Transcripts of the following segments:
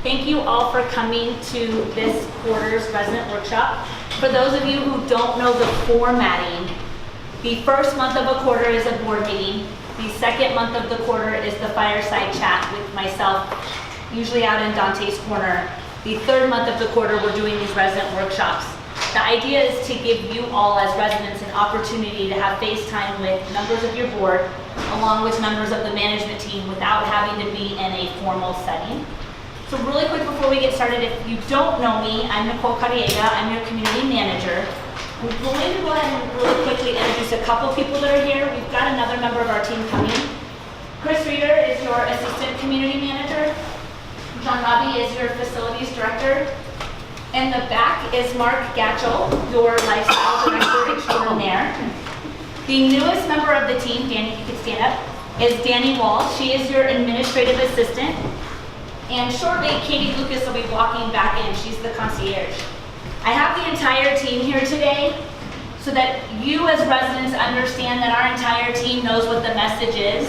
Thank you all for coming to this quarter's resident workshop. For those of you who don't know the formatting, the first month of a quarter is a board meeting. The second month of the quarter is the fireside chat with myself, usually out in Dante's Corner. The third month of the quarter, we're doing these resident workshops. The idea is to give you all as residents an opportunity to have face time with members of your board, along with members of the management team without having to be in a formal setting. So really quick before we get started, if you don't know me, I'm Nicole Carriega, I'm your community manager. I'm going to go ahead and really quickly introduce a couple people that are here. We've got another member of our team coming. Chris Reeder is your assistant community manager. John Robbie is your facilities director. In the back is Mark Gatchell, your lifestyle director extraordinaire. The newest member of the team, Danny, if you could stand up, is Danny Wall. She is your administrative assistant. And shortly, Katie Lucas will be walking back in. She's the concierge. I have the entire team here today so that you as residents understand that our entire team knows what the message is,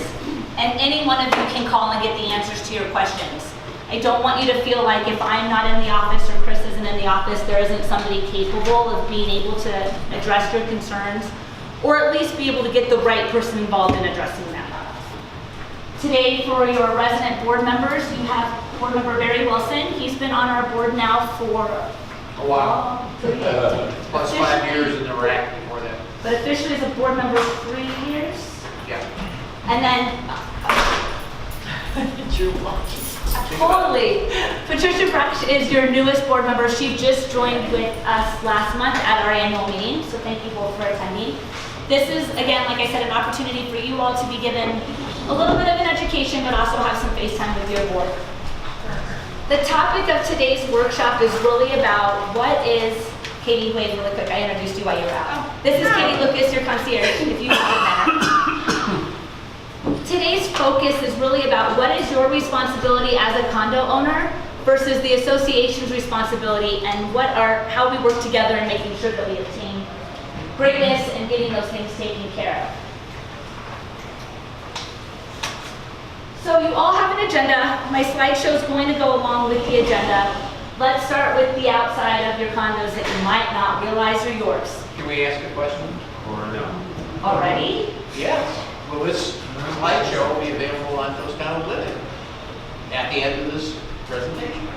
and any one of you can call and get the answers to your questions. I don't want you to feel like if I'm not in the office or Chris isn't in the office, there isn't somebody capable of being able to address your concerns, or at least be able to get the right person involved in addressing them. Today, for your resident board members, you have board member Barry Wilson. He's been on our board now for a while. Plus 5 years in the rack before that. But officially as a board member, 3 years? Yeah. And then totally. Patricia Brush is your newest board member. She just joined with us last month at our annual meeting, so thank you both for attending. This is, again, like I said, an opportunity for you all to be given a little bit of an education, but also have some face time with your board. The topic of today's workshop is really about what is, Katie, wait really quick, I introduced you while you were out. This is Katie Lucas, your concierge, if you haven't met her. Today's focus is really about what is your responsibility as a condo owner versus the association's responsibility, and how we work together in making sure that we obtain greatness and getting those things taken care of. So you all have an agenda. My slideshow is going to go along with the agenda. Let's start with the outside of your condos that you might not realize are yours. Can we ask a question or no? Already? Yes. Will this slideshow be available on Those Condo Living at the end of this presentation?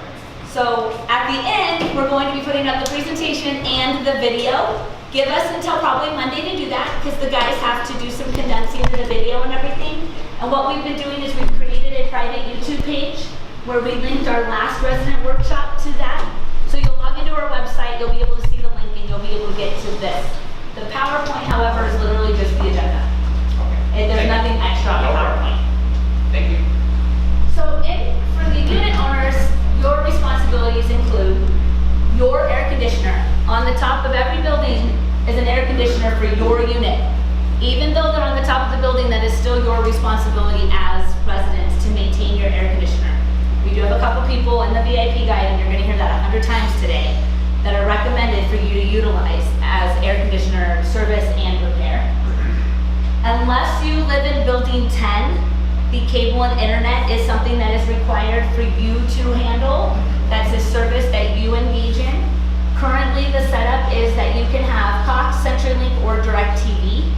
So at the end, we're going to be putting up the presentation and the video. Give us until probably Monday to do that, because the guys have to do some condensing of the video and everything. And what we've been doing is we've created a private YouTube page where we linked our last resident workshop to that. So you'll log into our website, you'll be able to see the link, and you'll be able to get to this. The PowerPoint, however, is literally just the agenda. Okay. There's nothing extra on the PowerPoint. Thank you. So for the unit owners, your responsibilities include your air conditioner. On the top of every building is an air conditioner for your unit. Even though they're on the top of the building, that is still your responsibility as residents to maintain your air conditioner. We do have a couple people in the VIP guide, and you're going to hear that 100 times today, that are recommended for you to utilize as air conditioner service and repair. Unless you live in building 10, the cable and internet is something that is required for you to handle. That's a service that you engage in. Currently, the setup is that you can have Cox, CenturyLink, or DirecTV.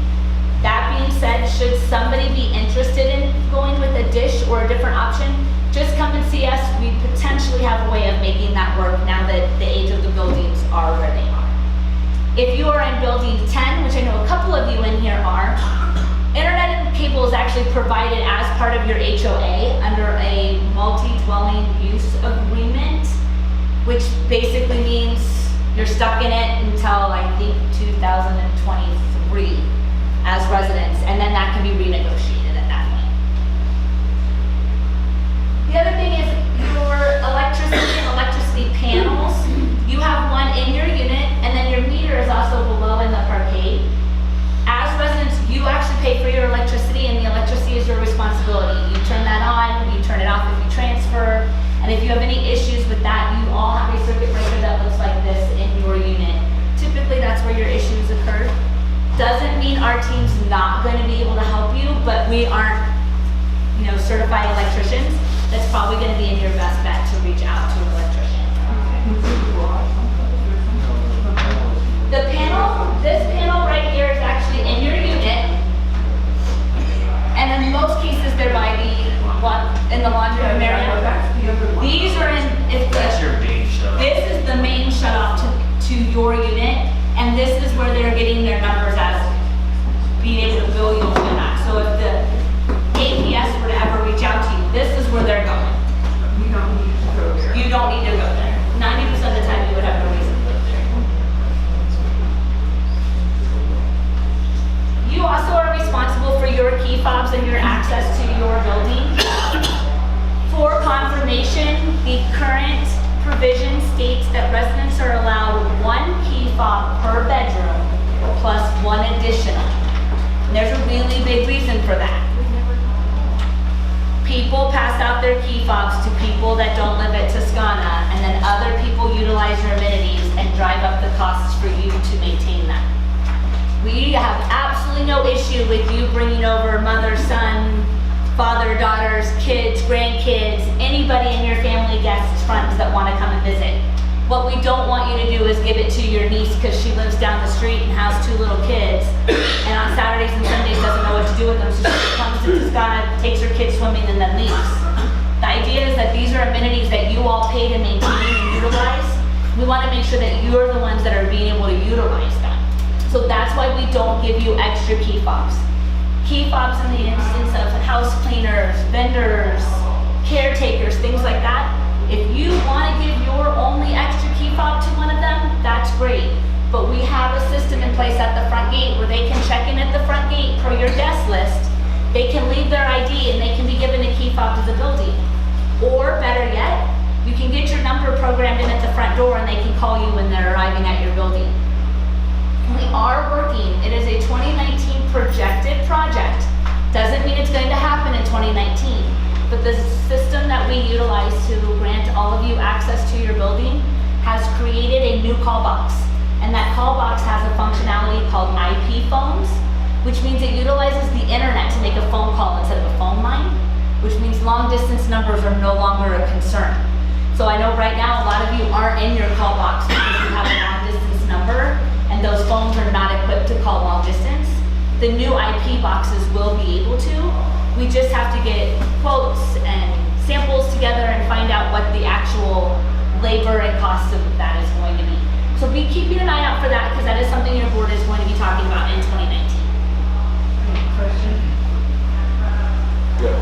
That being said, should somebody be interested in going with a dish or a different option, just come and see us. We potentially have a way of making that work now that the age of the buildings are where they are. If you are in building 10, which I know a couple of you in here are, internet and cable is actually provided as part of your HOA under a multi-dwelling use agreement, which basically means you're stuck in it until I think 2023 as residents, and then that can be renegotiated at that point. The other thing is your electricity and electricity panels. You have one in your unit, and then your meter is also below in the parkade. As residents, you actually pay for your electricity, and the electricity is your responsibility. You turn that on, you turn it off if you transfer, and if you have any issues with that, you all have a circuit breaker that looks like this in your unit. Typically, that's where your issues occur. Doesn't mean our team's not going to be able to help you, but we aren't, certified electricians. That's probably going to be in your best bet to reach out to getting their numbers as being able to bill you and that. So if the APS were to ever reach out to you, this is where they're going. You don't need to go there. You don't need to go there. 90% of the time, you would have no reason to go there. You also are responsible for your key fobs and your access to your building. For confirmation, the current provision states that residents are allowed 1 key fob per bedroom plus 1 additional. And there's a really big reason for that. People pass out their key fobs to people that don't live at Toscana, and then other people utilize your amenities and drive up the costs for you to maintain them. We have absolutely no issue with you bringing over mother, son, father, daughters, kids, grandkids, anybody in your family, guests, friends that want to come and visit. What we don't want you to do is give it to your niece because she lives down the street and has 2 little kids, and on Saturdays and Sundays doesn't know what to do with them, so she comes to Toscana, takes her kids swimming, and then leaves. The idea is that these are amenities that you all pay to maintain and utilize. We want to make sure that you're the ones that are being able to utilize them. So that's why we don't give you extra key fobs. Key fobs in the instance of house cleaners, vendors, caretakers, things like that. If you want to give your only extra key fob to one of them, that's great. But we have a system in place at the front gate where they can check in at the front gate per your guest list. They can leave their ID and they can be given a key fob to the building. Or better yet, you can get your number programmed in at the front door and they can call you when they're arriving at your building. We are working, it is a 2019 projected project. Doesn't mean it's going to happen in 2019. But the system that we utilize to grant all of you access to your building has created a new call box. And that call box has a functionality called IP phones, which means it utilizes the internet to make a phone call instead of a phone line, which means long distance numbers are no longer a concern. So I know right now a lot of you aren't in your call box because you have a long distance number and those phones are not equipped to call long distance. The new IP boxes will be able to. We just have to get quotes and samples together and find out what the actual labor and cost of that is going to be. So be keeping an eye out for that because that is something your board is going to be talking about in 2019. Question? Yeah,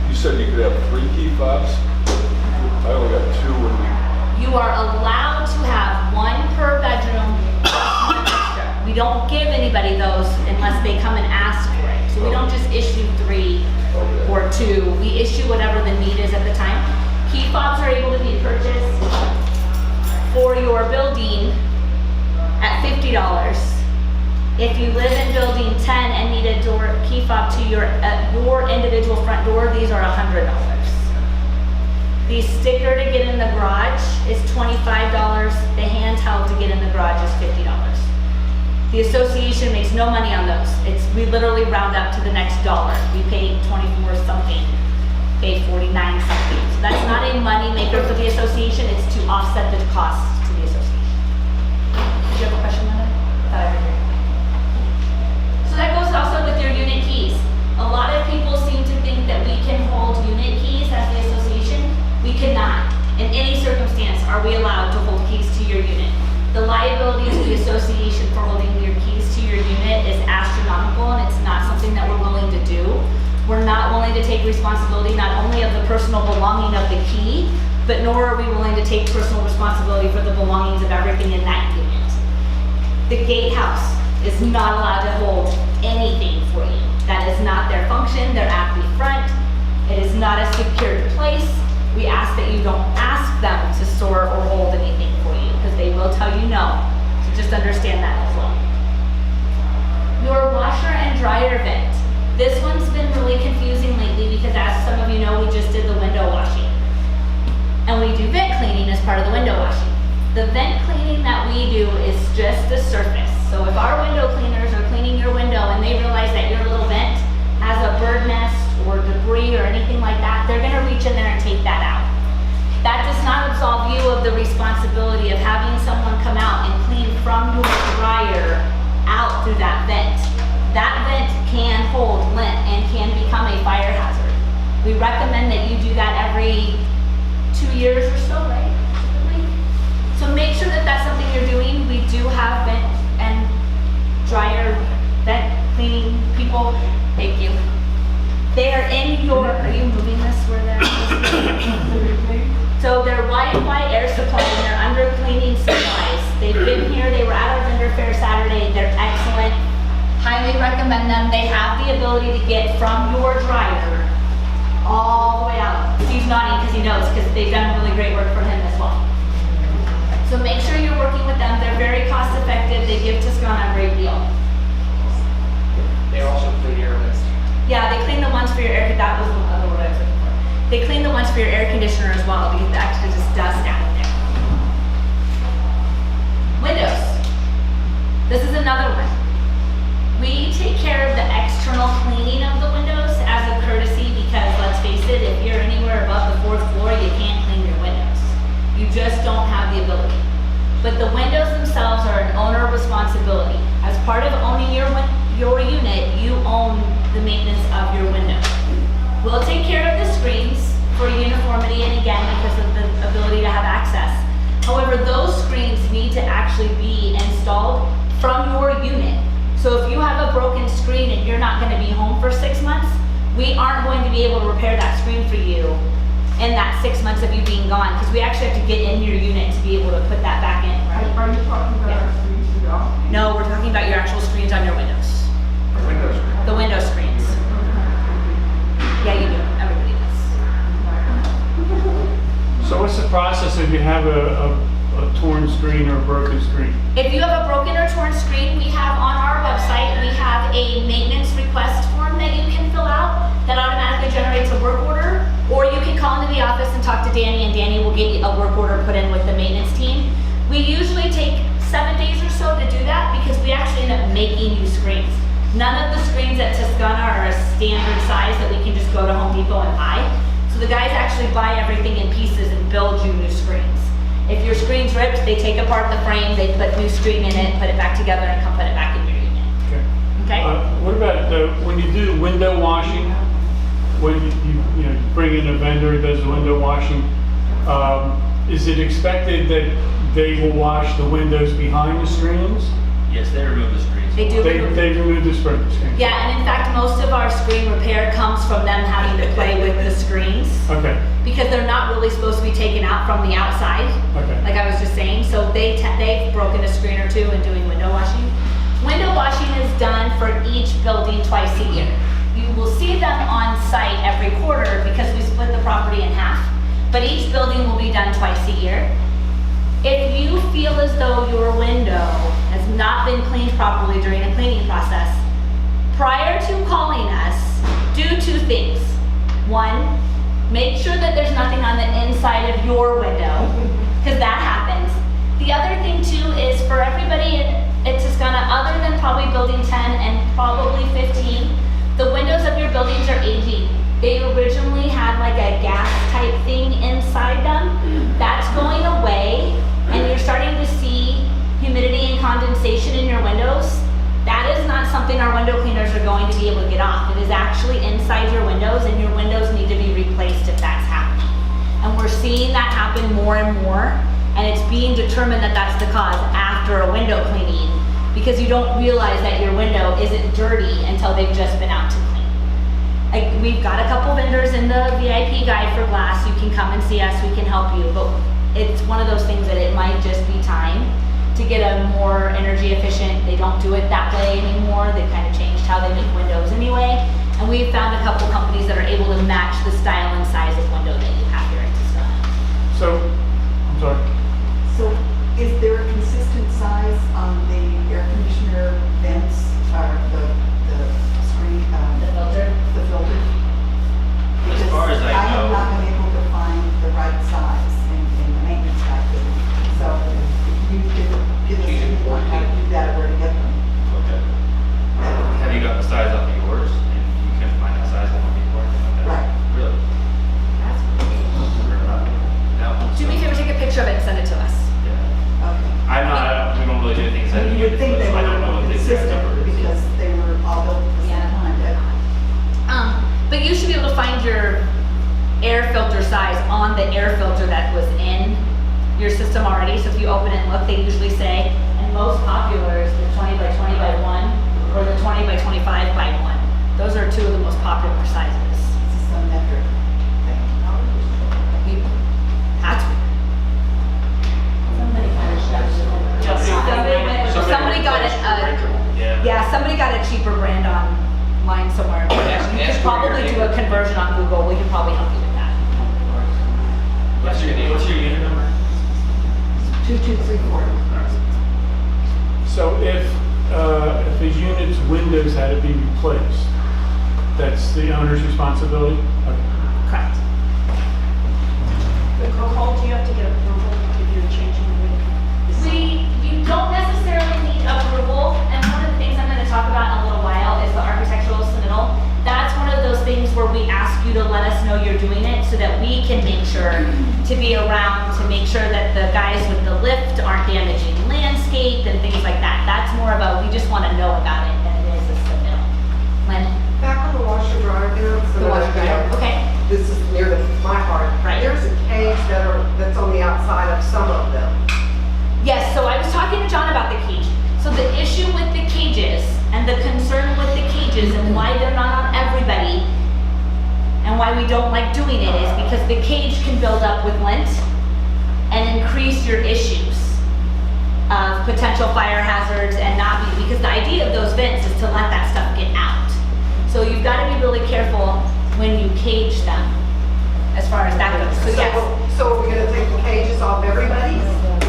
you said you could have 3 key fobs? I only got 2 when we... You are allowed to have 1 per bedroom plus 1 extra. We don't give anybody those unless they come and ask for it. So we don't just issue 3 or 2. We issue whatever the need is at the time. Key fobs are able to be purchased for your building at $50. If you live in building 10 and need a door key fob to your individual front door, these are $100. The sticker to get in the garage is $25. The handheld to get in the garage is $50. The association makes no money on those. We literally round up to the next dollar. We paid 24 something, paid 49 something. So that's not a money maker for the association. It's to offset the costs to the association. Did you have a question, Linda? Thought I heard you. So that goes also with your unit keys. A lot of people seem to think that we can hold unit keys as the association. We cannot. In any circumstance are we allowed to hold keys to your unit. The liability to the association for holding your keys to your unit is astronomical and it's not something that we're willing to do. We're not willing to take responsibility not only of the personal belonging of the key, but nor are we willing to take personal responsibility for the belongings of everything in that unit. The gatehouse is not allowed to hold anything for you. That is not their function. They're at the front. It is not a secured place. We ask that you don't ask them to store or hold anything for you because they will tell you no. So just understand that as well. Your washer and dryer vent. This one's been really confusing lately because as some of you know, we just did the window washing. And we do vent cleaning as part of the window washing. The vent cleaning that we do is just the surface. So if our window cleaners are cleaning your window and they realize that your little vent has a bird nest or debris or anything like that, they're gonna reach in there and take that out. That does not absolve you of the responsibility of having someone come out and clean from your dryer out through that vent. That vent can hold lint and can become a fire hazard. We recommend that you do that every 2 years or so, right? Typically. So make sure that that's something you're doing. We do have vent and are you moving this where they're? So they're Y&Y Air Supply and they're under cleaning supplies. They've been here, they were at our vendor fair Saturday, they're excellent. Highly recommend them. They have the ability to get from your dryer all the way out. Steve's nodding because he knows, because they've done really great work for him as well. So make sure you're working with them. They're very cost effective. They give Tuscana a great deal. They also clean air vents. Yeah, they clean the ones for your air, that was the other word I was looking for. They clean the ones for your air conditioner as well, because it actually just dust out there. Windows. This is another one. We take care of the external cleaning of the windows as a courtesy, because let's face it, if you're anywhere above the 4th floor, you can't clean your windows. You just don't have the ability. But the windows themselves are an owner responsibility. As part of owning your unit, you own the maintenance of your window. We'll take care of the screens for uniformity and again, because of the ability to have access. However, those screens need to actually be installed from your unit. So if you have a broken screen and you're not going to be home for 6 months, we aren't going to be able to repair that screen for you in that 6 months of you being gone, because we actually have to get in your unit to be able to put that back in, right? Are you talking about our streets as well? No, we're talking about your actual screens on your windows. Windows. The window screens. Yeah, you do. Everybody does. So what's the process if you have a torn screen or a broken screen? If you have a broken or torn screen, we have on our website, we have a maintenance request form that you can fill out that automatically generates a work order, or you can call into the office and talk to Danny, and Danny will get a work order put in with the maintenance team. We usually take 7 days or so to do that, because we actually end up making new screens. None of the screens at Tuscana are a standard size that we can just go to Home Depot and buy. So the guys actually buy everything in pieces and build you new screens. If your screen's ripped, they take apart the frame, they put new screen in it, put it back together, and come put it back in your unit. Okay. Okay? What about when you do window washing? When you bring in a vendor who does the window washing, is it expected that they will wash the windows behind the screens? Yes, they remove the screens. They do. They remove the screens. Yeah, and in fact, most of our screen repair comes from them having to play with the screens, Okay. because they're not really supposed to be taken out from the outside, Okay. like I was just saying. So they've broken a screen or two in doing window washing. Window washing is done for each building twice a year. You will see them on site every quarter, because we split the property in half, but each building will be done twice a year. If you feel as though your window has not been cleaned properly during the cleaning process, prior to calling us, do 2 things. 1, make sure that there's nothing on the inside of your window, because that happens. The other thing too is, for everybody at Tuscana, other than probably building 10 and probably 15, the windows of your buildings are aging. They originally had like a gas type thing inside them. That's going away, and you're starting to see humidity and condensation in your windows. That is not something our window cleaners are going to be able to get off. It is actually inside your windows, and your windows need to be replaced if that's happening. And we're seeing that happen more and more, and it's being determined that that's the cause after a window cleaning, because you don't realize that your window isn't dirty until they've just been out to clean. Like, we've got a couple vendors in the VIP guide for glass. You can come and see us, we can help you, but it's one of those things that it might just be time to get a more energy efficient. They don't do it that way anymore. They've kind of changed how they make windows anyway. And we've found a couple companies that are able to match the style and size of window that you have here at Tuscana. So, I'm sorry. So is there a consistent size on the air conditioner vents, or the screen, The filter? the filter? As far as I I have know- not been able to find the right size in the maintenance package. So if you could give us info on how to do that, or where to get them. Okay. Have you got the size off of yours? And you couldn't find that size on one before? Okay. Right. Really? No. Do me a favor, take a picture of it and send it to us. Yeah. Okay. We don't really do anything inside the You would unit, think they so I were don't know what the exact consistent, number is. because they were all built at the same Yeah. time. But you should be able to find your air filter size on the air filter that was in your system already. So if you open it and look, they usually say, and most popular is the 20 by 20 by 1 or the 20 by 25 by 1. Those are 2 of the most popular sizes. So we can probably help you with that. What's your unit number? 2234. So if a unit's windows had to be replaced, that's the owner's responsibility? Okay. Correct. But Nicole, do you have to get approval if you're changing the way? You don't necessarily need approval, and one of the things I'm gonna talk about in a little while is the architectural submittal. That's one of those things where we ask you to let us know you're doing it so that we can make sure to be around to make sure that the guys with the lift aren't damaging landscape and things like that. That's more of a, we just wanna know about it than it is a submittal. Lynn? Back on the washer dryer there. The washer dryer, okay. This is near my heart. Right. There's a cage that's on the outside of some of them. Yes, so I was talking to John about the cage. So the issue with the cages and the concern with the cages and why they're not on everybody and why we don't like doing it is because the cage can build up with lint and increase your issues of potential fire hazards and not be, because the idea of those vents is to let that stuff get out. So you've got to be really careful when you cage them as far as that goes. So yes. So are we gonna take the cages off everybody's?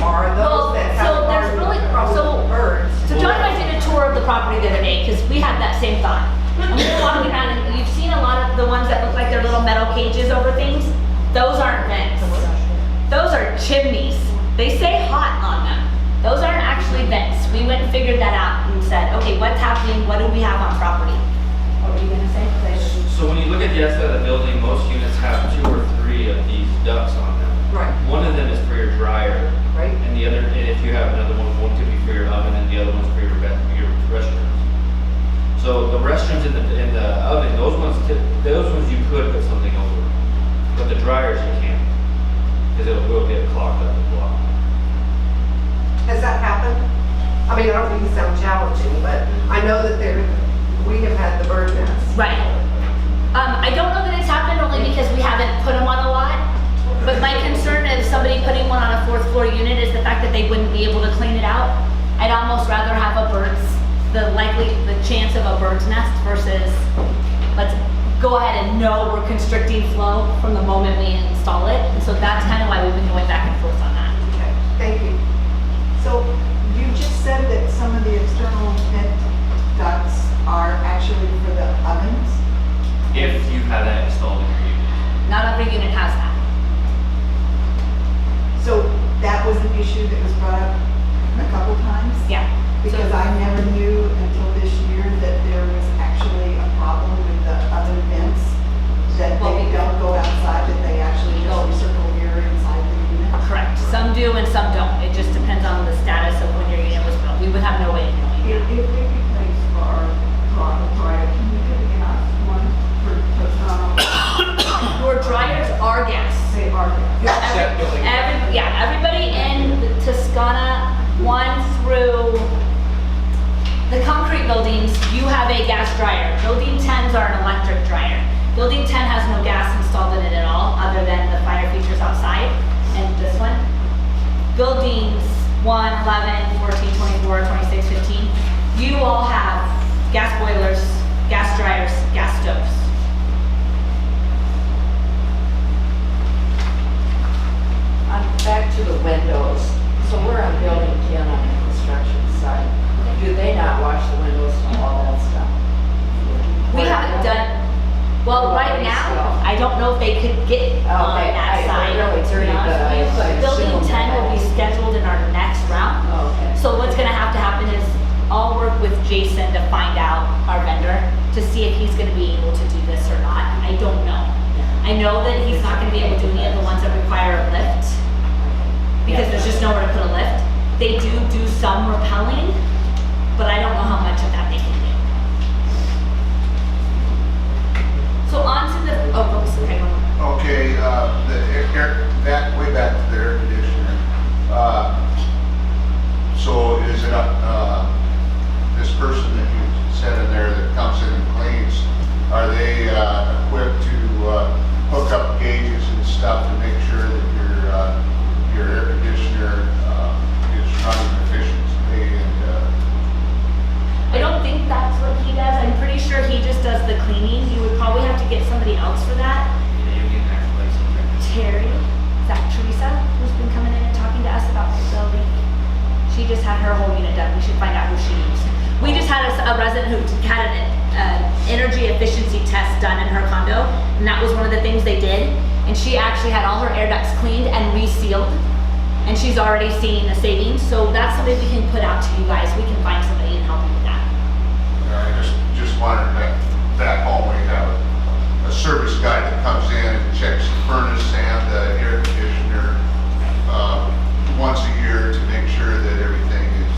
Or are Well, those that so have there's really, so, birds? so John and I did a tour of the property the other day, because we had that same thought. And we were walking around, and you've seen a lot of the ones that look like they're little metal cages over things. Those aren't vents. Those are chimneys. They say hot on them. Those aren't actually vents. We went and figured that out and said, okay, what's happening? What do we have on property? What were you gonna say? So when you look at the outside of the building, most units have 2 or 3 of these ducts on them. Right, One of them is for your dryer, right. and the other, and if you have another one could be for your oven, and the other one's for your restrooms. So the restrooms in the oven, those ones you could put something over, but the dryers you can't, because it will get clogged up and blocked. Has that happened? I mean, I don't mean to sound challenging, but I know that we have had the bird nests. Right. I don't know that it's happened only because we haven't put them on a lot. But my concern is somebody putting one on a 4th floor unit is the fact that they wouldn't be able to clean it out. I'd almost rather have the chance of a bird's nest versus let's go ahead and know we're constricting flow from the moment we install it. And so that's kind of why we've been going back and forth on that. Okay, thank you. So you just said that some of the external vent ducts are actually for the ovens? If you have that installed in your unit. Not every unit has that. So that was an issue that was brought up a couple times? Yeah. Because I never knew until this year that there was actually a problem with the oven vents, that Well, they don't go outside, that they actually just recircle here inside the unit? Correct. Some do and some don't. It just depends on the status of when your unit was built. We would have no way of knowing that. If we replace our dryer, can we get a gas one for Toscano? Your dryers are gas. They are gas. Everybody in Toscana 1 through the concrete buildings, you have a gas dryer. Building 10s are an electric dryer. Building 10 has no gas installed in it at all, other than the fire features outside and this one. Buildings 1, 11, 14, 24, 26, 15, you all have gas boilers, gas dryers, gas stoves. Back to the windows. So we're on building 10 on the construction side. Do they not wash the windows and all that stuff? We haven't done, well, right now, I don't know if they could get on Okay, that side. really to be dirty, honest but with you, I but Building assume 10 will be that- scheduled in our next round. Oh, okay. So what's gonna have to happen is I'll work with Jason to find out our vendor to see if he's gonna be able to do this or not. I don't know. I know that he's not gonna be able to do any of the ones that require a lift because there's just nowhere to put a lift. They do some rappelling, but I don't know how much of that they can do. So on to the, oh, oops, okay, go on. Okay, that way back to the air conditioner. So is it, this person that you said in there that comes in and cleans, are they equipped to hook up gauges and stuff to make sure that your air conditioner is running efficiently and I don't think that's what he does. I'm pretty sure he just does the cleaning. You would probably have to get somebody else for that. her whole unit done. We should find out who she used. We just had a resident who had an energy efficiency test done in her condo, and that was one of the things they did. And she actually had all her air ducts cleaned and resealed, and she's already seeing a savings. So that's something we can put out to you guys. We can find somebody and help you with that. I just wondered that back home we have a service guy that comes in and checks the furnace and the air conditioner once a year to make sure that everything is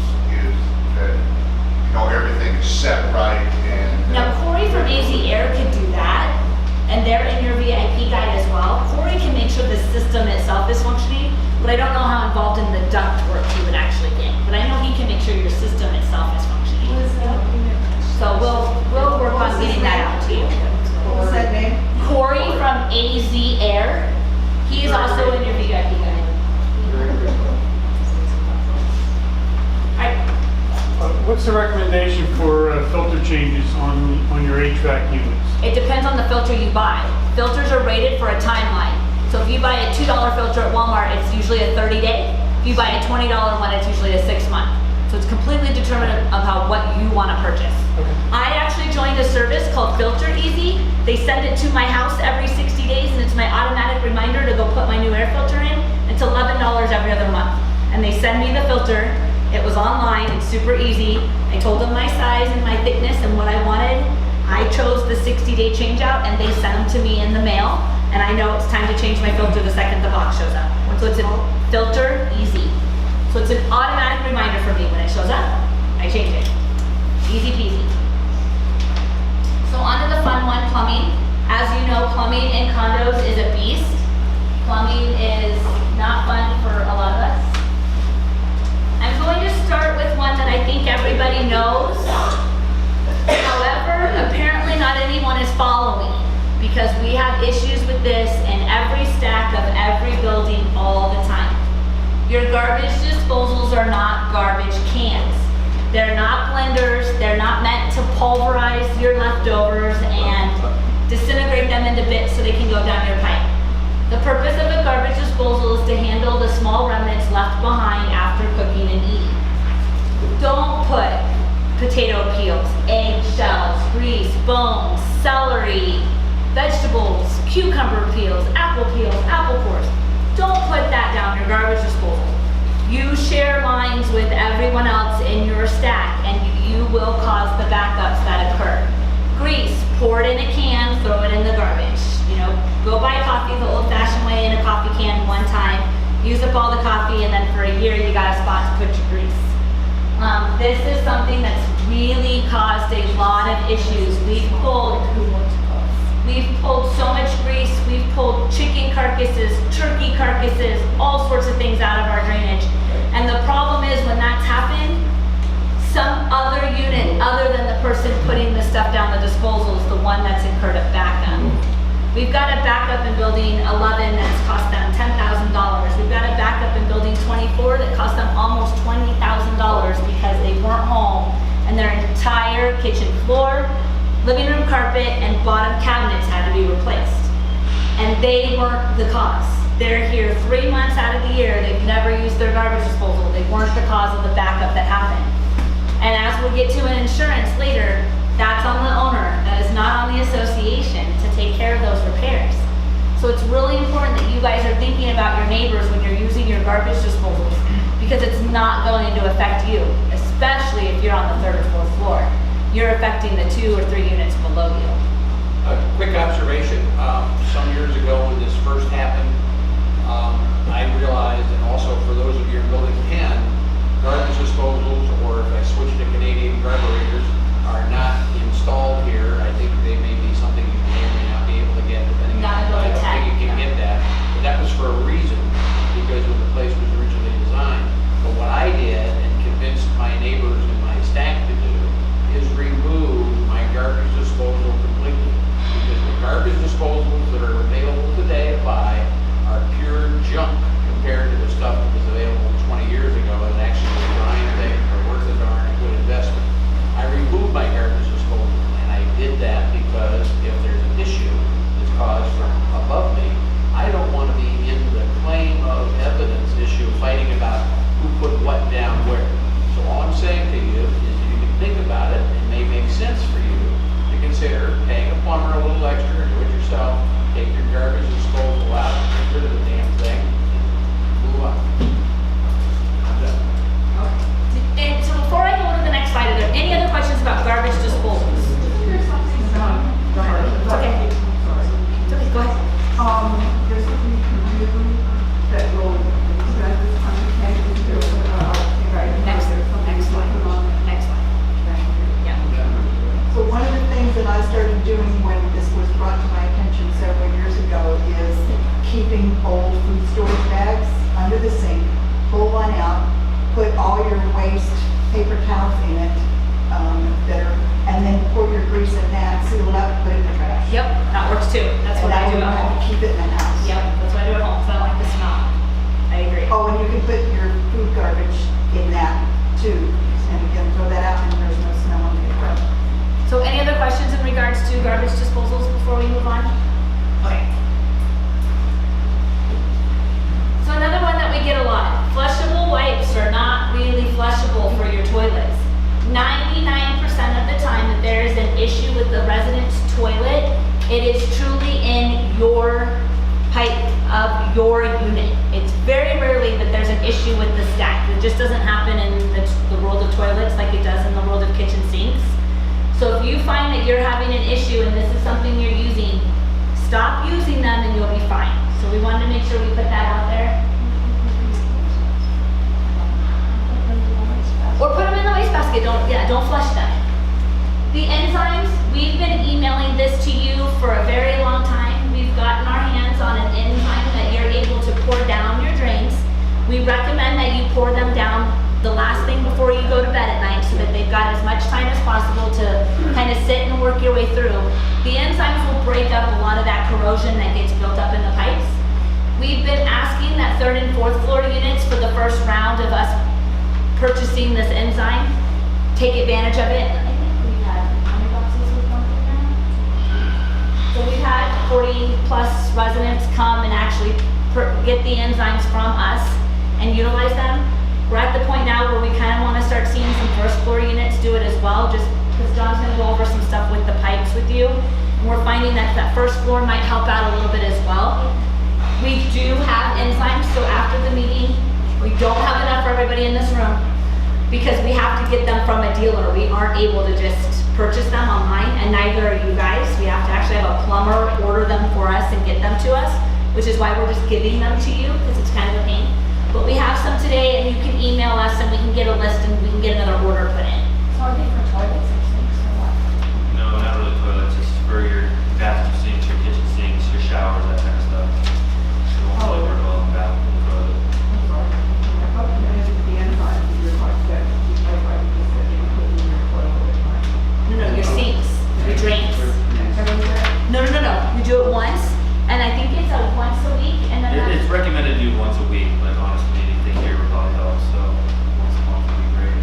that everything is set right and. Now Corey from AZ Air could do that, and they're in your VIP guide as well. Corey can make sure the system itself is functioning, but I don't know how involved in the duct work he would actually get. But I know he can make sure your system itself is functioning. So we'll work on getting that out to you. What was that name? Corey from AZ Air, he is also in your VIP guide. Alright, What's the recommendation for filter changes on your HVAC units? it depends on the filter you buy. Filters are rated for a timeline. So if you buy a $2 filter at Walmart, it's usually a 30-day. If you buy a $20 one, it's usually a 6-month. So it's completely determinant of what you want to purchase. Okay. I actually joined a service called Filter Easy. They send it to my house every 60 days, and it's my automatic reminder to go put my new air filter in. It's $11 every other month. And they send me the filter. It was online, it's super easy. I told them my size and my thickness and what I wanted. I chose the 60-day change out, and they sent them to me in the mail. And I know it's time to change my filter the second the box shows up. So it's a Filter Easy. So it's an automatic reminder for me when it shows up. I change it. Easy peasy. So on to the fun one, plumbing. As you know, plumbing in condos is a beast. Plumbing is not fun for a lot of us. I'm going to start with one that I think everybody knows. However, apparently not anyone is following, because we have issues with this in every stack of every building all the time. Your garbage disposals are not garbage cans. They're not blenders. They're not meant to pulverize your leftovers and disintegrate them into bits so they can go down your pipe. The purpose of a garbage disposal is to handle the small remnants left behind after cooking and eating. Don't put potato peels, egg shells, grease, bones, celery, vegetables, cucumber peels, apple cores. Don't put that down your garbage disposal. You share lines with everyone else in your stack, and you will cause the backups that occur. Grease, pour it in a can, throw it in the garbage. Go buy coffee the old-fashioned way in a coffee can one time, use up all the coffee, and then for a year you got a spot to put your grease. This is something that's really caused a lot of issues. We've pulled so much grease, we've pulled chicken carcasses, turkey carcasses, all sorts of things out of our drainage. And the problem is when that's happened, some other unit other than the person putting the stuff down the disposal is the one that's incurred a backup. We've got a backup in building 11 that's cost them $10,000. We've got a backup in building 24 that cost them almost $20,000 because they weren't home and their entire kitchen floor, living room carpet, and bottom cabinets had to be replaced. And they weren't the cause. They're here 3 months out of the year. They've never used their garbage disposal. They weren't the cause of the backup that happened. And as we'll get to an insurance later, that's on the owner. That is not on the association to take care of those repairs. So it's really important that you guys are thinking about your neighbors when you're using your garbage disposals, because it's not going to affect you, especially if you're on the 3rd or 4th floor. You're affecting the 2 or 3 units below you. A quick observation, some years ago when this first happened, I realized, and also for those of you in building 10, garbage disposals, or if I switch to Canadian carburetors, are not installed here. I think they may be something you may or may not be able to get, depending Not on, I until don't think you can get that. But that was for a reason, because when the place was originally designed. But what I did, and convinced my neighbors and my staff to do, is remove my garbage disposal completely. Because the garbage disposals that are available today to buy are pure junk compared to the stuff that was available 20 years ago and actually was Ryan thing or worth a darn good investment. I removed my garbage disposal, and I did that because if there's an issue that's caused from above me, I don't want to be in the claim of evidence issue fighting about who put what down where. So sense for you to consider paying a plumber a little extra or do it yourself, take your garbage disposal out, get rid of the damn thing, move on. I'm done. And so before I go to the next slide, are there any other questions about garbage disposals? There's something about garbage. Okay. Sorry. It's okay, go ahead. There's something you can do that will, that this time you can't do it. Next slide. Next slide. Yeah. So one of the things that I started doing when this was brought to my attention several years ago is keeping old food storage bags under the sink, pull one out, put all your waste paper towels in it, and then pour your grease in that, seal it up, put it in the trash. Yep, that works too. That's And what I that do way you at don't have home. to keep it in the house. Yep, that's what I do at home, so I don't like the smell. I agree. Oh, and you can put your food garbage in that too, and you can throw that out and there's no smell on the paper. So any other questions in regards to garbage disposals before we move on? Okay. So another one that we get a lot, flushable wipes are not really flushable for your toilets. 99% of the time that there is an issue with the resident's toilet, it is truly in your pipe of your unit. It's very rarely that there's an issue with the stack. It just doesn't happen in the world of toilets like it does in the world of kitchen sinks. So if you find that you're having an issue and this is something you're using, stop using them and you'll be fine. So we wanted to make sure we put that out there. Or put them in the wastebasket, don't flush them. The enzymes, we've been emailing this to you for a very long time. We've gotten our hands on an enzyme that you're able to pour down your drains. We recommend that you pour them down the last thing before you go to bed at night so that they've got as much time as possible to kind of sit and work your way through. The enzymes will break up a lot of that corrosion that gets built up in the pipes. We've been asking that 3rd and 4th floor units for the first round of us purchasing this enzyme, take advantage of it. I think we've had, how many boxes we've gone through now? So we've had 40 plus residents come and actually get the enzymes from us and utilize them. We're at the point now where we kind of want to start seeing some 1st floor units do it as well, just because John's going to go over some stuff with the pipes with you. And we're finding that that 1st floor might help out a little bit as well. We do have enzymes, so after the meeting, we don't have enough for everybody in this room because we have to get them from a dealer. We aren't able to just purchase them online, and neither are you guys. We have to actually have a plumber order them for us and get them to us, which is why we're just giving them to you because it's kind of a pain. But we have some today, and you can email us and we can get a list and we can get another order put in. So are they for toilets or sinks or what? No, not really toilets, it's for your bathroom sinks, your kitchen sinks, your showers, that kind of stuff. It won't really work well in the bathroom, toilet. I'm sorry. I thought you mentioned the enzymes you were like that. I just said you put in your toilet, right? No, your sinks, your drains. No. You do it once, and I think it's a once a week, and then It's recommended to do once a week, but honestly, anything here would probably help, so once a month would be great.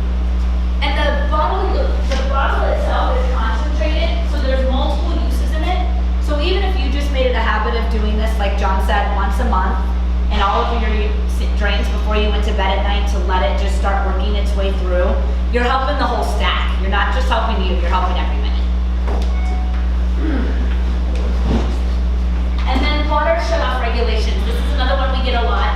And the bottle itself is concentrated, so there's multiple uses in it. So even if you just made it a habit of doing this, like John said, once a month, and all of your drains before you went to bed at night to let it just start working its way through, you're helping the whole stack. You're not just helping you, you're helping everybody. And then water shut-off regulations. This is another one we get a lot.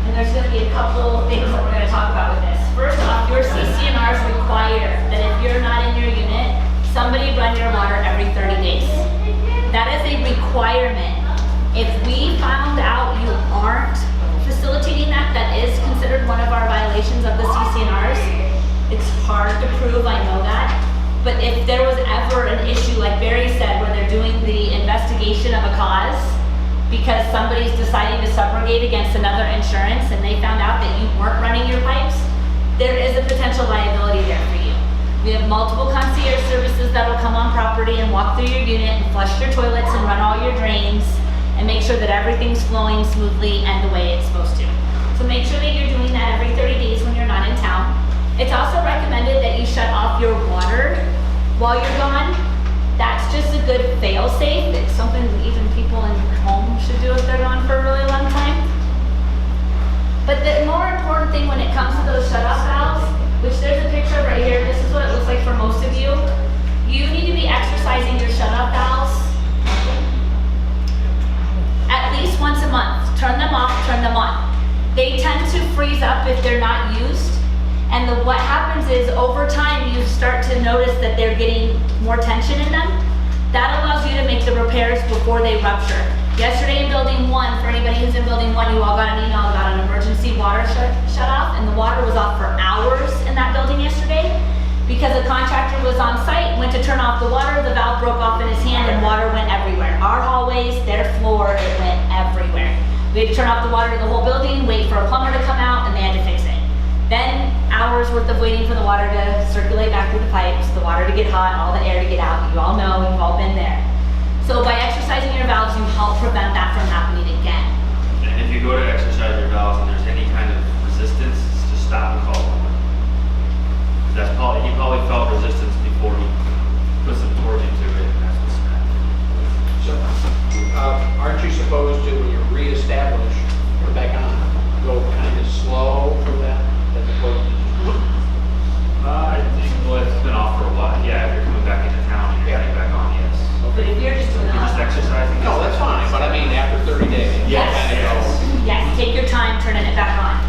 And there's going to be a couple things that we're going to talk about with this. First off, your CCNRs require that if you're not in your unit, somebody run your water every 30 days. That is a requirement. If we found out you aren't facilitating that, that is considered one of our violations of the CCNRs. It's hard to prove, I know that. But if there was ever an issue, like Barry said, where they're doing the investigation of a cause because somebody's deciding to subrogate against another insurance and they found out that you weren't running your pipes, there is a potential liability there for you. We have multiple concierge services that will come on property and walk through your unit and flush your toilets and run all your drains and make sure that everything's flowing smoothly and the way it's supposed to. So make sure that you're doing that every 30 days when you're not in town. It's also recommended that you shut off your water while you're gone. That's just a good fail-safe. It's something even people in home should do if they're gone for a really long time. But the more important thing when it comes to those shut-off valves, which there's a picture right here, this is what it looks like for most of you. You need to be exercising your shut-off valves at least once a month. Turn them off, turn them on. They tend to freeze up if they're not used. And what happens is over time, you start to notice that they're getting more tension in them. That allows you to make the repairs before they rupture. Yesterday in building 1, for anybody who's in building 1, you all got an email about an emergency water shut off, and the water was off for hours in that building yesterday. Because a contractor was on site, went to turn off the water, the valve broke off in his hand and water went everywhere. Our hallways, their floor, it went everywhere. We had to turn off the water to the whole building, wait for a plumber to come out, and they had to fix it. Then hours worth of waiting for the water to circulate back through the pipes, the water to get hot, all the air to get out. You all know, you've all been there. So by exercising your valves, you help prevent that from happening again. And if you go to exercise your valves and there's any kind of resistance, just stop and call someone. That's probably, he probably felt resistance before he put some torque into it, and that's what snapped. So, aren't you supposed to, when you reestablish, put it back on, go kind of slow for that, as opposed to just... I think, well, it's been off for a while. Yeah, if you're coming back into town and you're getting back on, yes. But if you're just doing If you're just exercising. No, that's fine, but I mean, after 30 days. Yes, kind of go. Yes, take your time turning it back on.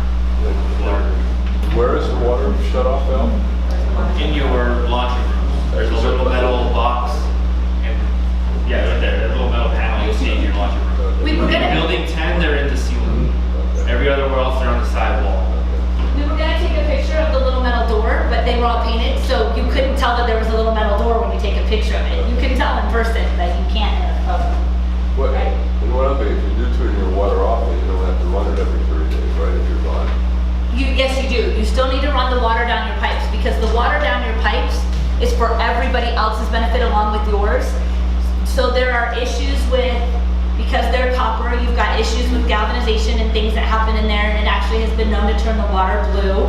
Where is the water shut off valve? In your laundry room, there's a little metal box, and yeah, right there, that little metal panel you'll see in your laundry room. We were In gonna, building 10, they're in the ceiling. Every other else, they're on the sidewall. we were gonna take a picture of the little metal door, but they were all painted, so you couldn't tell that there was a little metal door when you take a picture of it. You can tell in person, but you can't in a photo. What, Right. and one other thing, if you do turn your water off, then you don't have to run it every 30 days, right, if you're gone? Yes, you do. You still need to run the water down your pipes because the water down your pipes is for everybody else's benefit along with yours. So there are issues with, because they're copper, you've got issues with galvanization and things that happen in there, and it actually has been known to turn the water blue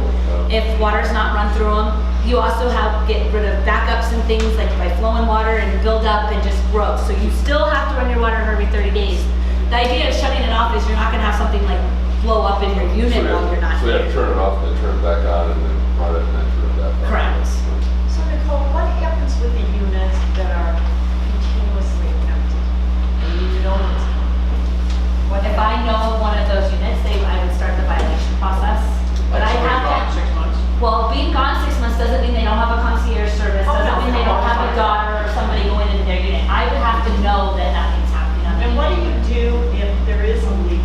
if water's not run through them. You also get rid of backups and things like by flowing water and build up and just growth. So you still have to run your water every 30 days. The idea of shutting it off is you're not gonna have something like blow up in your unit while you're not So you have here. to turn it off, then turn it back on, and then run it, and then turn it back on. Correct. So Nicole, what happens with the units that are continuously empty? And you know it's coming? If I know of one of those units, I would start the violation process. But I Somebody gone have 6 months? well, being gone 6 months doesn't mean they don't have a concierge service, Oh, doesn't no, mean they no, don't have a fine. daughter or somebody going into their unit. I would have to know that nothing's happening on the And what do unit. you do if there is a leak?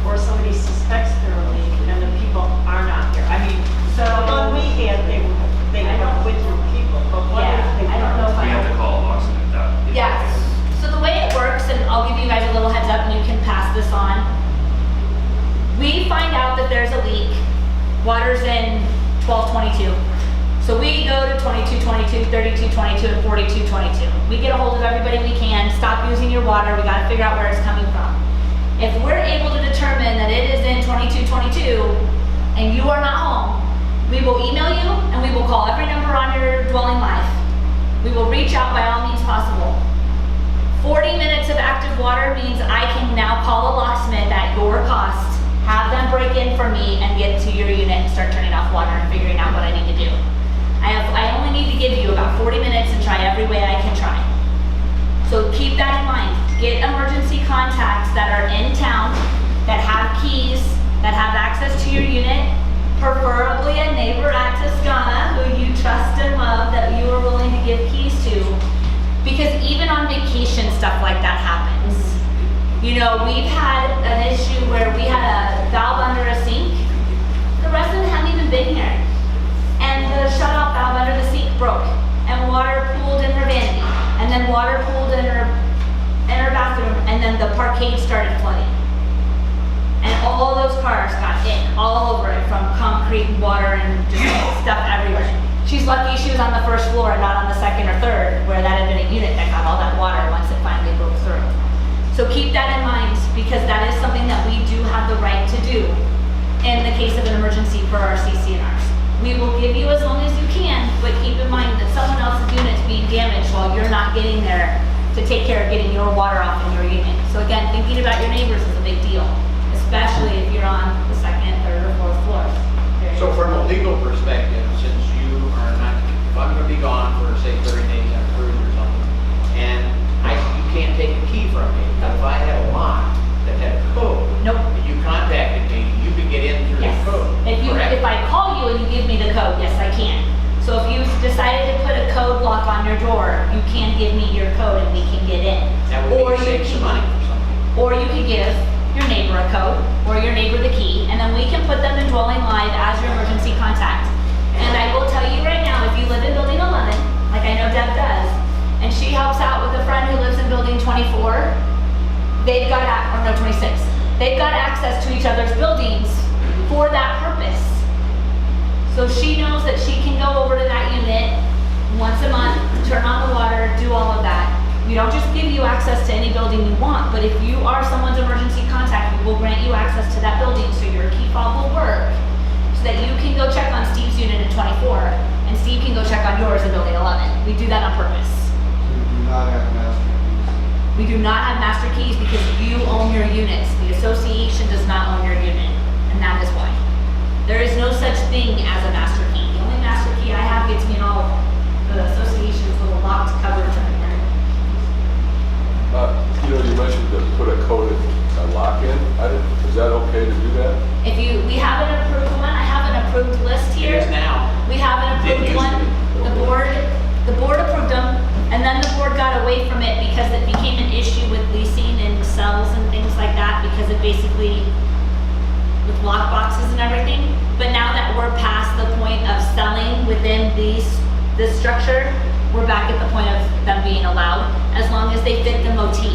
Or somebody suspects there a leak and the people are not here? I mean, So, the one we had, they were with your people, but what if yeah, they I don't know if We have to call Locksmith out. Yes. So the way it works, and I'll give you guys a little heads up and you can pass this on. We find out that there's a leak, water's in 1222. So we go to 2222, 3222, and 4222. We get a hold of everybody we can, stop using your water, we gotta figure out where it's coming from. If we're able to determine that it is in 2222 and you are not home, we will email you and we will call every number on your dwelling life. We will reach out by all means possible. 40 minutes of active water means I can now call a locksmith at your cost, have them break in for me and get to your unit and start turning off water and figuring out what I need to do. I only need to give you about 40 minutes and try every way I can try. So keep that in mind. Get emergency contacts that are in town, that have keys, that have access to your unit, preferably a neighbor at Toscana who you trust and love that you are willing to give keys to. Because even on vacation, stuff like that happens. You know, we've had an issue where we had a valve under a sink. The resident hadn't even been here. And the shut-off valve under the sink broke. And water pooled in her vanity. And then water pooled in her bathroom. And then the parkade started flooding. And all those cars got in all over it from concrete and water and just stuff everywhere. She's lucky she was on the first floor and not on the second or third, where that had been a unit that got all that water once it finally broke through. So keep that in mind, because that is something that we do have the right to do in the case of an emergency for our CCNRs. We will give you as long as you can, but keep in mind that someone else's unit's being damaged while you're not getting there to take care of getting your water off in your unit. So again, thinking about your neighbors is a big deal, especially if you're on the second, third, or fourth floor. So from a legal perspective, since you are not, if I'm gonna be gone for, say, 30 if I call you and you give me the code, yes, I can. So if you decided to put a code lock on your door, you can give me your code and we can get in. That would Or be you save some can- money for something. Or you could give your neighbor a code, or your neighbor the key, and then we can put them in dwelling live as your emergency contact. And I will tell you right now, if you live in building 11, like I know Deb does, and she helps out with a friend who lives in building 24, they've got, or no, 26, they've got access to each other's buildings for that purpose. So she knows that she can go over to that unit once a month, turn on the water, do all of that. We don't just give you access to any building you want, but if you are someone's emergency contact, we will grant you access to that building so your key fob will work, so that you can go check on Steve's unit in 24, and Steve can go check on yours in building 11. We do that on purpose. We do not have master keys. We do not have master keys because you own your units. The association does not own your unit, and that is why. There is no such thing as a master key. The only master key I have gets me in all the association's little locked cupboards in there. You know, you mentioned to put a coded lock in. Is that okay to do that? If we have an approved one, I have an approved list here. It is now. We have an Didn't approved used to one. be. The board approved them, and then the board got away from it because it became an issue with leasing and cells and things like that, because it basically, with lock boxes and everything. But now that we're past the point of selling within this structure, we're back at the point of them being allowed, as long as they fit the motif.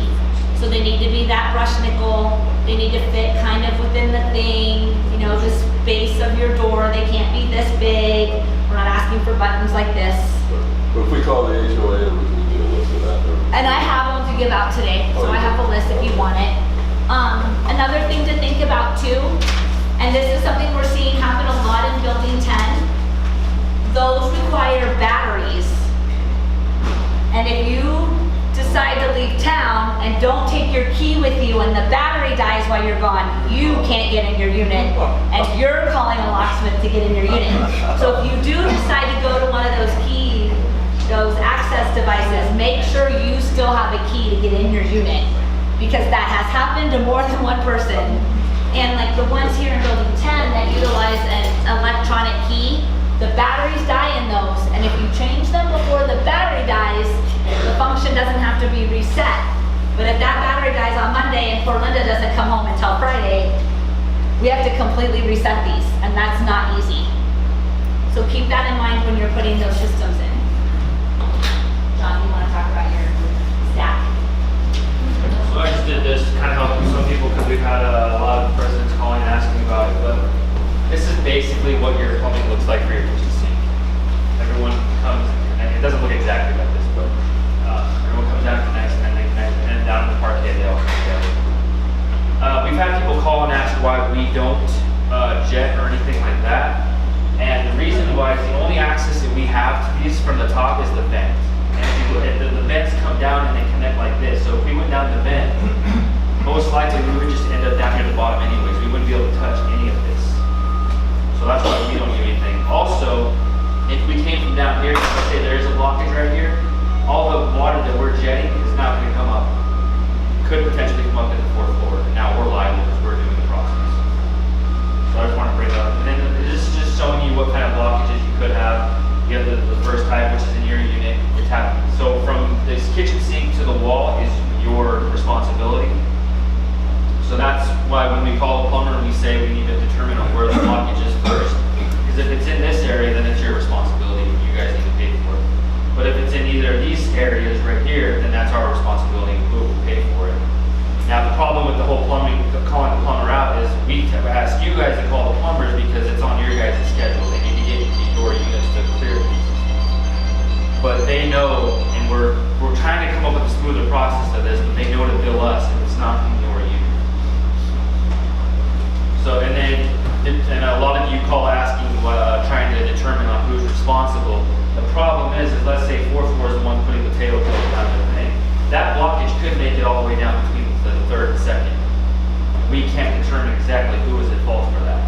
So they need to be that brushed nickel, they need to fit kind of within the thing, you know, the space of your door, they can't be this big. We're not asking for buttons like this. But if we call the HOA, we can get a list of that. And I have one to give out today, so I have a list if you want it. Another thing to think about too, and this is something we're seeing happen a lot in building 10, those require batteries. And if you decide to leave town and don't take your key with you and the battery dies while you're gone, you can't get in your unit, and you're calling a locksmith to get in your unit. So if you do decide to go to one of those keys, those access devices, make sure you still have a key to get in your unit, because that has happened to more than one person. And like the ones here in building 10 that utilize an electronic key, the batteries die in those, and if you change them before the battery dies, the function doesn't have to be reset. But if that battery dies on Monday and poor Linda doesn't come home until Friday, we have to completely reset these, and that's not easy. So keep that in mind when you're putting those systems in. John, you want to talk about your stack? So I just did this to kind of help some people because we've had a lot of residents calling and asking about it. But this is basically what your plumbing looks like for your kitchen sink. Everyone comes, and it doesn't look exactly like this, but everyone comes down, connects, and then they connect, and down in the parquet they all come together. We've had people call and ask why we don't jet or anything like that. And the reason why is the only access that we have to these from the top is the vent. And if you look at the vents come down and they connect like this. So if we went down the vent, most likely we would just end up down here at the bottom anyways. We wouldn't be able to touch any of this. So that's why we don't do anything. Also, if we came from down here, let's say there is a blockage right here, all the water that we're jetting is not going to come up. Could potentially come up at the 4th floor. And now we're liable because we're doing the process. So I just want to bring that up. And then this is just showing you what kind of blockages you could have. You have the first type, which is in your unit. So from this kitchen sink to the wall is your responsibility. So that's why when we call a plumber and we say we need to determine on where the blockage is first, because if it's in this area, then it's your responsibility. You guys need to pay for it. But if it's in either of these areas right here, then that's our responsibility. We will pay for it. Now the problem with the whole plumbing, calling the plumber out, is we ask you guys to call the plumbers because it's on your guys' schedule. They need to get your units to clear these. But they know, and we're trying to come up with a smoother process of this, but they know to bill us if it's not in your unit. So, and then, and a lot of you call asking, trying to determine on who's responsible. The problem is let's say 4th floor is the one putting the potato field down the thing. That blockage could make it all the way down between the 3rd and 2nd. We can't determine exactly who is at fault for that.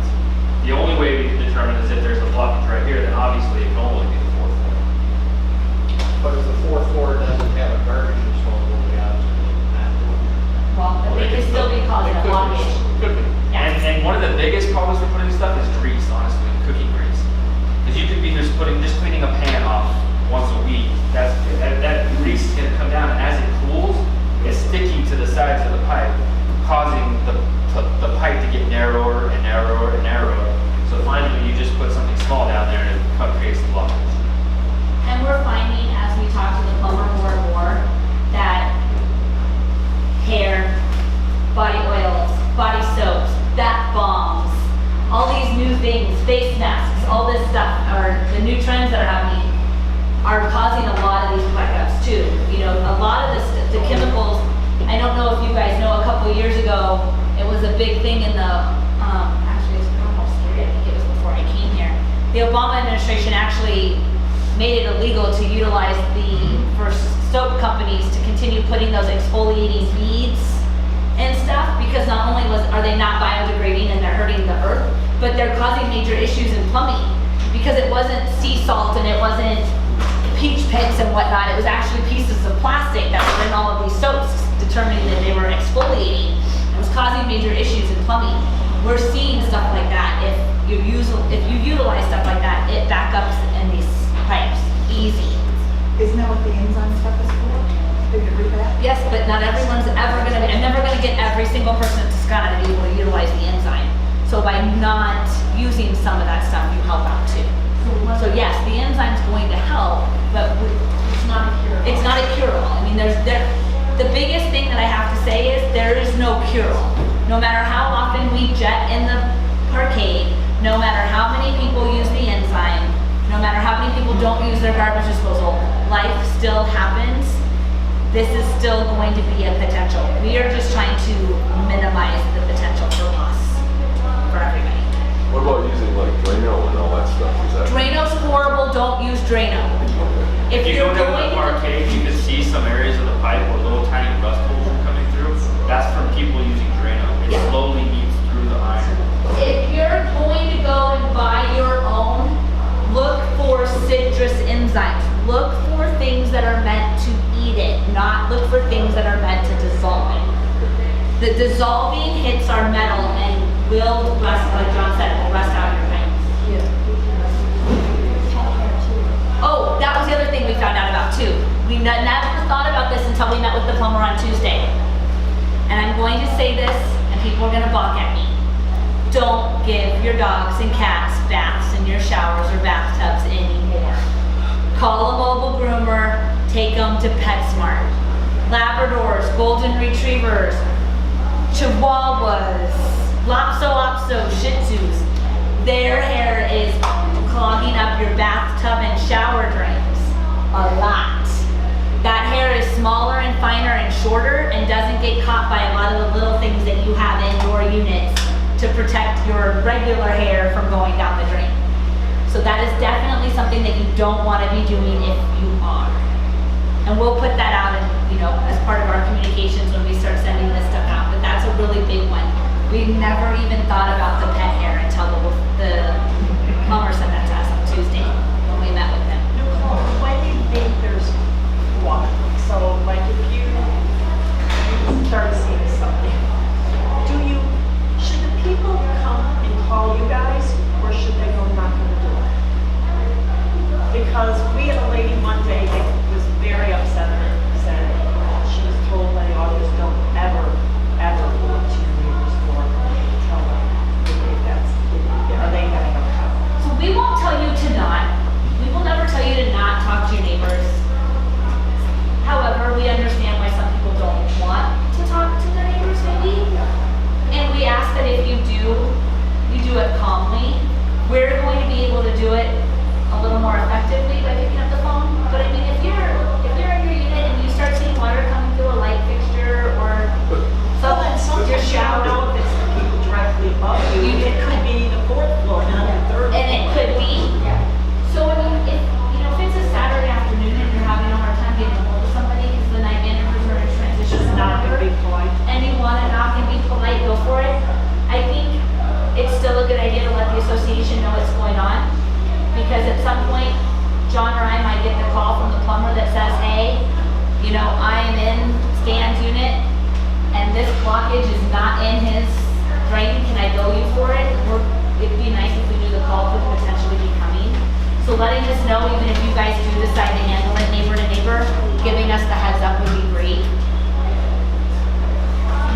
The only way we can determine is if there's a blockage right here, then obviously it can only be the 4th floor. But if the 4th floor doesn't have a garbage disposal, we obviously not doing it. Well, but they could still be causing a blockage. Could be. Yeah. And one of the biggest problems with putting this stuff is grease, honestly, and cooking cleaning a pan off once a week, that grease is gonna come down, and as it cools, it's sticking to the sides of the pipe, causing the pipe to get narrower and narrower and narrower. So finally, you just put something small down there and it creates the blockage. And we're finding, as we talk to the plumber more and more, that hair, body oils, body soaps, bath bombs, all these new things, face masks, all this stuff, are the new trends that are happening, are causing a lot of these blackouts too. You know, a lot of the chemicals, I don't know if you guys know, a couple years ago, it was a big thing in the, actually it's almost 3, I think it was before I came here. The Obama administration actually made it illegal to utilize for soap companies to continue putting those exfoliating beads and stuff, because not only are they not biodegrading and they're hurting the earth, but they're causing major issues in plumbing, because it wasn't sea salt and it wasn't peach pits and whatnot. It was actually pieces of plastic that were in all of these soaps, determining that they were exfoliating. It was causing major issues in plumbing. We're seeing stuff like that. If you utilize stuff like that, it backups in these pipes easy. Isn't that what the enzyme stuff is for? They get rid of that? Yes, but not everyone's ever gonna be, I'm never gonna get every single person at Tuscana to be able to utilize the enzyme. So by not using some of that stuff, you help out too. So yes, the enzyme's going to help, but It's not a cure. it's not a cure-all. I mean, the biggest thing that I have to say is there is no cure-all. No matter how often we jet in the parkade, no matter how many people use the enzyme, no matter how many people don't use their garbage disposal, life still happens. This is still going to be a potential. We are just trying to minimize the potential for loss for everybody. What about using like Drano and all that stuff? Is that? Drano's horrible, don't use Drano. If you go down the parkade, you can see some areas of the pipe where little tiny rust holes are coming through. That's from people using Drano. It slowly eats through the iron. If you're going to go and buy your own, look for citrus enzymes. Look for things that are meant to eat it, not look for things that are meant to dissolve it. The dissolving hits our metal and will rust, like John said, will rust out your pipes. Oh, that was the other thing we found out about too. We never thought about this until we met with the plumber on Tuesday. And I'm going to say this, and people are gonna balk at me. Don't give your dogs and cats baths in your showers or bathtubs anymore. Call a mobile groomer, take them to PetSmart. Labradors, golden retrievers, Chihuahuas, Lopso, Shih Tzus. Their hair is clogging up your bathtub and shower drains a lot. That hair is smaller and finer and shorter and doesn't get caught by a lot of the little things that you have in your units to protect your regular hair from going down the drain. So that is definitely something that you don't want to be doing if you are. And we'll put that out in, as part of our communications when we start sending this stuff out, but that's a really big one. We never even thought about the pet hair until the plumber sent that to us on Tuesday when we met with him. Nicole, when do you think there's one? So like if you start seeing something, should the people come and call you guys, or should they go knock on the door? Because we had a lady one day that was very upset and said she was told by the audience, don't ever go up to your neighbor's door and tell them if that's, are they having a problem? So we won't tell you to not. We will never tell you to not talk to your neighbors. However, we understand why some people don't want to talk to their neighbors maybe. And we ask that if you do it calmly. We're going to be able to do it a little more effectively by picking up the phone. But I mean, if you're in your unit and you start seeing water coming through a light fixture or your shower, know if it's the people directly above you. It could be the fourth floor, not the third. and it could be. So I mean, if it's a Saturday afternoon and you're having a hard time getting a hold of somebody because the night managers are in transition, Just not gonna be polite. and you want to knock and be polite, go for it. I think it's still a good idea to let the association know what's going on, because at some point, John or I might get the call from the plumber that says, hey, I am in Stan's unit, and this blockage is not in his drain, can I bill you for it? It'd be nice if we knew the call could potentially be coming. So letting us know, even if you guys do decide to handle it neighbor to neighbor, giving us the heads up would be great. Do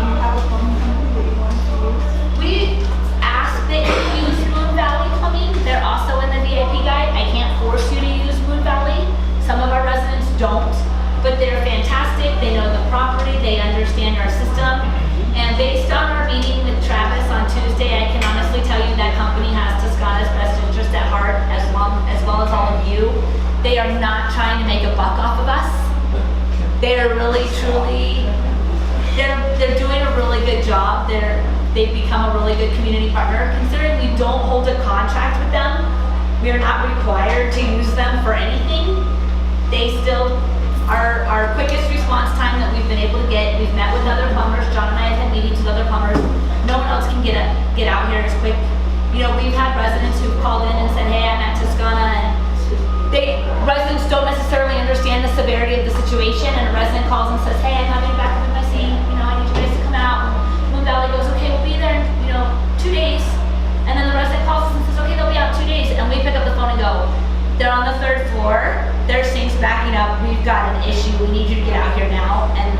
you have a plumbing company that you want to use? We ask that you use Moon Valley Plumbing. They're also in the VIP guide. I can't force you to use Moon Valley. Some of our residents don't, but they're fantastic. They know the property, they understand our system. And based on our meeting with Travis on Tuesday, I can honestly tell you that company has Toscana's best interest at heart, as well as all of you. They are not trying to make a buck off of us. They are really, truly, they're doing a really good job. They've become a really good community partner. Considering we don't hold a contract with them, we are not required to use them for anything. They still are our quickest response time that we've been able to get. We've met with other plumbers. John and I have had meetings with other plumbers. No one else can get out here as quick. You know, we've had residents who've called in and said, hey, I'm at Toscana, and residents don't necessarily understand the severity of the situation, and a resident calls and says, hey, I'm having a backup in my sink, you know, I need you guys to come out. And Moon Valley goes, okay, we'll be there in, 2 days. And then the resident calls us and says, okay, they'll be out 2 days. And we pick up the phone and go, they're on the 3rd floor, their sink's backing up, we've got an issue, we need you to get out here now. And